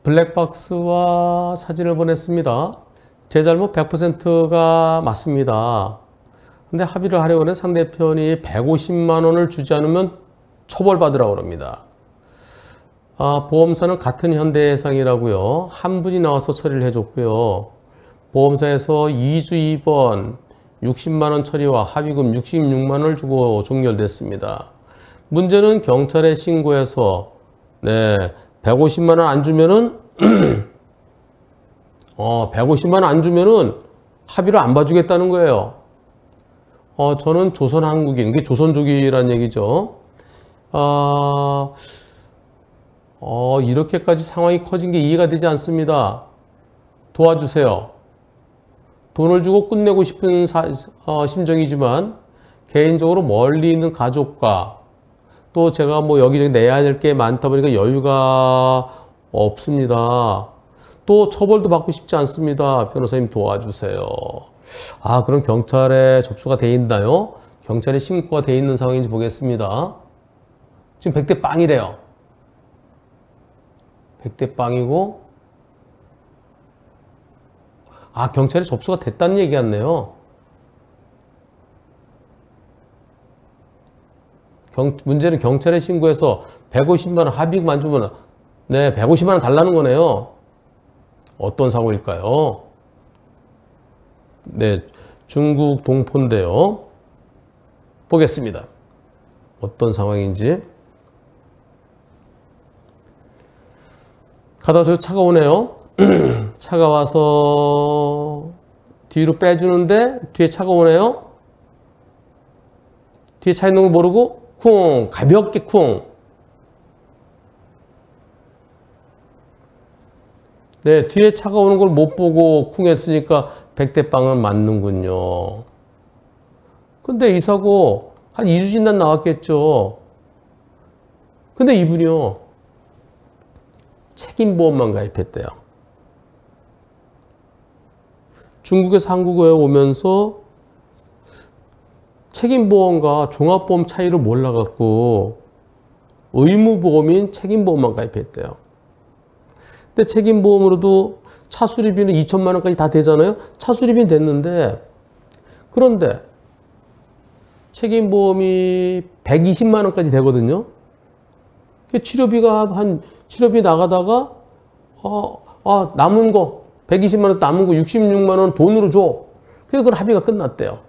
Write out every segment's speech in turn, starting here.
블랙박스와 사진을 보냈습니다. 제 잘못 100%가 맞습니다. 근데 합의를 하려고 하는 상대편이 150만 원을 주지 않으면 처벌받으라고 합니다. 보험사는 같은 현대해상이라고요. 한 분이 나와서 처리를 해줬고요. 보험사에서 2주 2번 60만 원 처리와 합의금 66만 원을 주고 종결됐습니다. 문제는 경찰에 신고해서 150만 원 안 주면은 150만 원 안 주면은 합의를 안 봐주겠다는 거예요. 저는 조선한국인, 이게 조선족이란 얘기죠. 이렇게까지 상황이 커진 게 이해가 되지 않습니다. 도와주세요. 돈을 주고 끝내고 싶은 심정이지만 개인적으로 멀리 있는 가족과 또 제가 뭐 여기저기 내야 될 게 많다 보니까 여유가 없습니다. 또 처벌도 받고 싶지 않습니다. 변호사님 도와주세요. 그럼 경찰에 접수가 돼 있나요? 경찰에 신고가 돼 있는 상황인지 보겠습니다. 지금 100대 빵이래요. 100대 빵이고 경찰에 접수가 됐다는 얘기 같네요. 문제는 경찰에 신고해서 150만 원 합의금 안 주면 150만 원 달라는 거네요. 어떤 사고일까요? 중국 동포인데요. 보겠습니다. 어떤 상황인지. 가다가 저 차가 오네요. 차가 와서 뒤로 빼주는데 뒤에 차가 오네요. 뒤에 차 있는 걸 모르고 쿵, 가볍게 쿵. 뒤에 차가 오는 걸 못 보고 쿵 했으니까 100대 빵은 맞는군요. 근데 이 사고 한 2주 지난 나왔겠죠. 근데 이분이요. 책임보험만 가입했대요. 중국에서 한국에 오면서 책임보험과 종합보험 차이를 몰라갖고 의무보험인 책임보험만 가입했대요. 근데 책임보험으로도 차 수리비는 2천만 원까지 다 되잖아요. 차 수리비는 됐는데 그런데 책임보험이 120만 원까지 되거든요. 치료비 나가다가 남은 거 120만 원 남은 거 66만 원 돈으로 줘. 그래서 그건 합의가 끝났대요.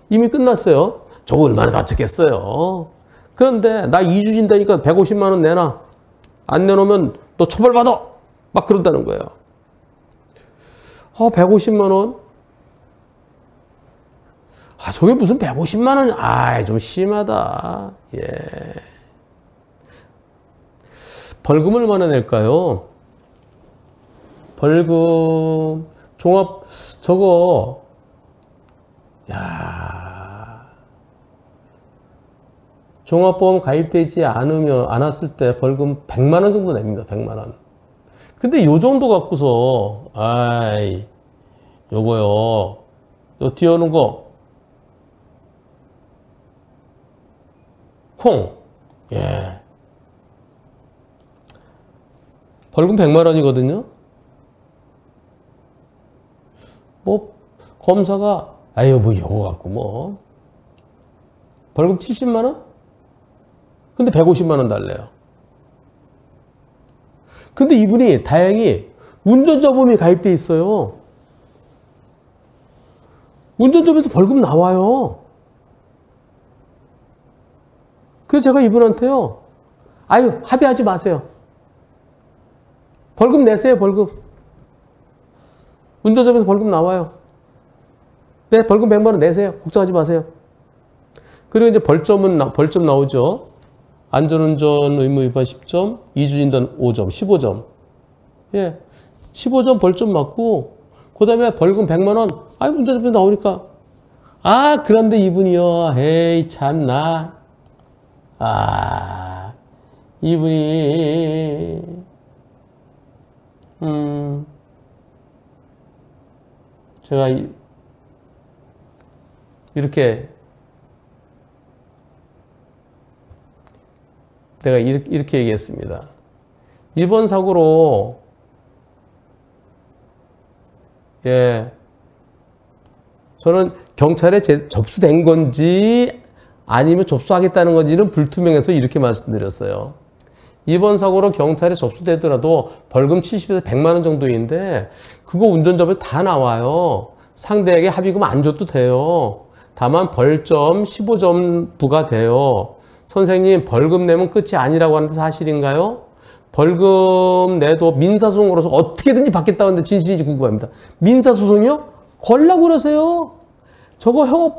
이미 끝났어요. 저거 얼마나 다쳤겠어요. 그런데 나 2주 진다니까 150만 원 내놔. 안 내놓으면 너 처벌받아. 막 그런다는 거예요. 150만 원? 저게 무슨 150만 원? 좀 심하다. 예. 벌금 얼마나 낼까요? 벌금, 저거, 종합보험 가입되지 않았을 때 벌금 100만 원 정도 냅니다. 100만 원. 근데 요 정도 갖고서, 요거요. 요 뒤에 오는 거. 콩. 예. 벌금 100만 원이거든요. 검사가, 요거 갖고 벌금 70만 원? 근데 150만 원 달래요. 근데 이분이 다행히 운전자 보험이 가입돼 있어요. 운전자 보험에서 벌금 나와요. 그래서 제가 이분한테요. 합의하지 마세요. 벌금 내세요, 벌금. 운전자 보험에서 벌금 나와요. 벌금 100만 원 내세요. 걱정하지 마세요. 그리고 이제 벌점 나오죠. 안전운전 의무 위반 10점, 2주 진단 5점, 15점. 예. 15점 벌점 맞고, 그 다음에 벌금 100만 원. 운전자 나오니까. 그런데 이분이요. 에이, 참나. 이분이, 제가 내가 이렇게 얘기했습니다. 이번 사고로 저는 경찰에 접수된 건지 아니면 접수하겠다는 건지는 불투명해서 이렇게 말씀드렸어요. 이번 사고로 경찰에 접수되더라도 벌금 70에서 100만 원 정도인데 그거 운전자분 다 나와요. 상대에게 합의금 안 줘도 돼요. 다만 벌점 15점 부과돼요. 선생님, 벌금 내면 끝이 아니라고 하는데 사실인가요? 벌금 내도 민사소송 걸어서 어떻게든지 받겠다고 하는데 진실인지 궁금합니다. 민사소송이요? 걸라고 그러세요. 저거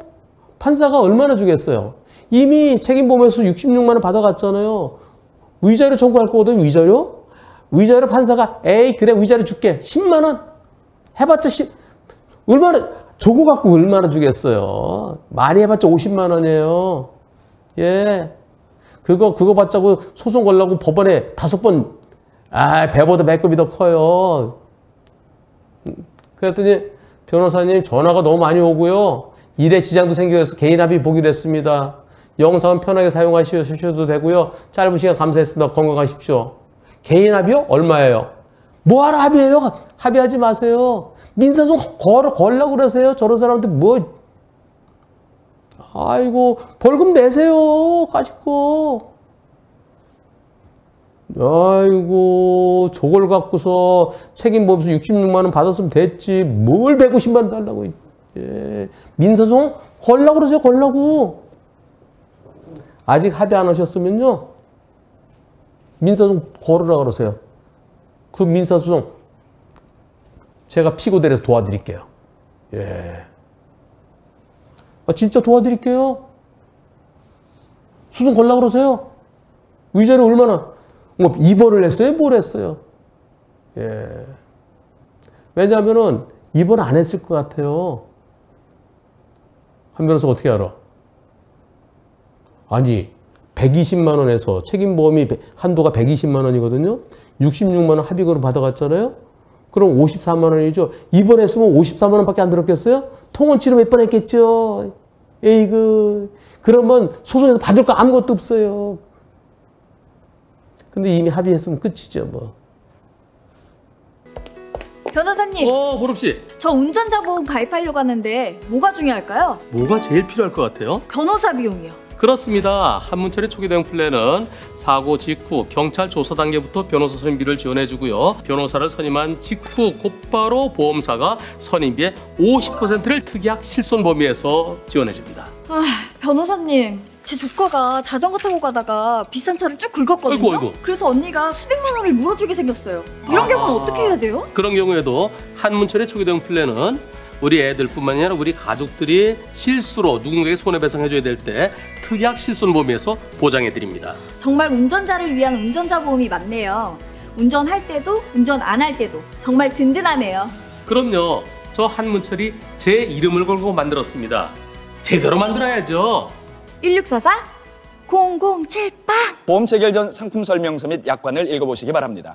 판사가 얼마나 주겠어요? 이미 책임보험에서 66만 원 받아갔잖아요. 위자료 청구할 거거든, 위자료? 위자료 판사가 에이 그래 위자료 줄게 10만 원 해봤자 얼마나 저거 갖고 얼마나 주겠어요. 많이 해봤자 50만 원이에요. 예, 그거 받자고 소송 걸라고 법원에 5번 배보다 배꼽이 더 커요. 그랬더니 변호사님 전화가 너무 많이 오고요. 일에 지장도 생겨서 개인 합의 보기로 했습니다. 영상은 편하게 사용하셔도 되고요. 짧은 시간 감사했습니다. 건강하십시오. 개인 합의요? 얼마예요? 뭐하러 합의해요? 합의하지 마세요. 민사소송 걸라고 그러세요. 저런 사람한테 뭐. 아이고 벌금 내세요. 가지고. 아이고 저걸 갖고서 책임보험에서 66만 원 받았으면 됐지. 뭘 150만 원 달라고. 예. 민사소송 걸라고 그러세요. 걸라고. 아직 합의 안 하셨으면요. 민사소송 걸으라 그러세요. 그 민사소송 제가 피고대리해서 도와드릴게요. 예. 진짜 도와드릴게요. 소송 걸라고 그러세요. 위자료 얼마나? 뭐 입원을 했어요? 뭘 했어요? 예. 왜냐하면은 입원 안 했을 것 같아요. 한 변호사가 어떻게 알아? 아니 120만 원에서 책임보험이 한도가 120만 원이거든요. 66만 원 합의금을 받아갔잖아요. 그럼 54만 원이죠. 입원했으면 54만 원밖에 안 들었겠어요? 통원 치료 몇 번 했겠죠. 에이그 그러면 소송에서 받을 거 아무것도 없어요. 근데 이미 합의했으면 끝이죠 뭐. 변호사님. 보름씨. 저 운전자 보험 가입하려고 하는데 뭐가 중요할까요? 뭐가 제일 필요할 것 같아요? 변호사 비용이요. 그렇습니다. 한문철의 초기 대응 플랜은 사고 직후 경찰 조사 단계부터 변호사 선임비를 지원해주고요. 변호사를 선임한 직후 곧바로 보험사가 선임비의 50%를 특약 실손 범위에서 지원해줍니다. 변호사님. 제 조카가 자전거 타고 가다가 비싼 차를 쭉 긁었거든요. 아이고. 그래서 언니가 수백만 원을 물어주게 생겼어요. 이런 경우는 어떻게 해야 돼요? 그런 경우에도 한문철의 초기 대응 플랜은 우리 애들뿐만 아니라 우리 가족들이 실수로 누군가에게 손해배상해줘야 될 때 특약 실손 범위에서 보장해드립니다. 정말 운전자를 위한 운전자 보험이 맞네요. 운전할 때도 운전 안 할 때도 정말 든든하네요. 그럼요. 저 한문철이 제 이름을 걸고 만들었습니다. 제대로 만들어야죠. 1644-0078 보험 체결 전 상품 설명서 및 약관을 읽어보시기 바랍니다.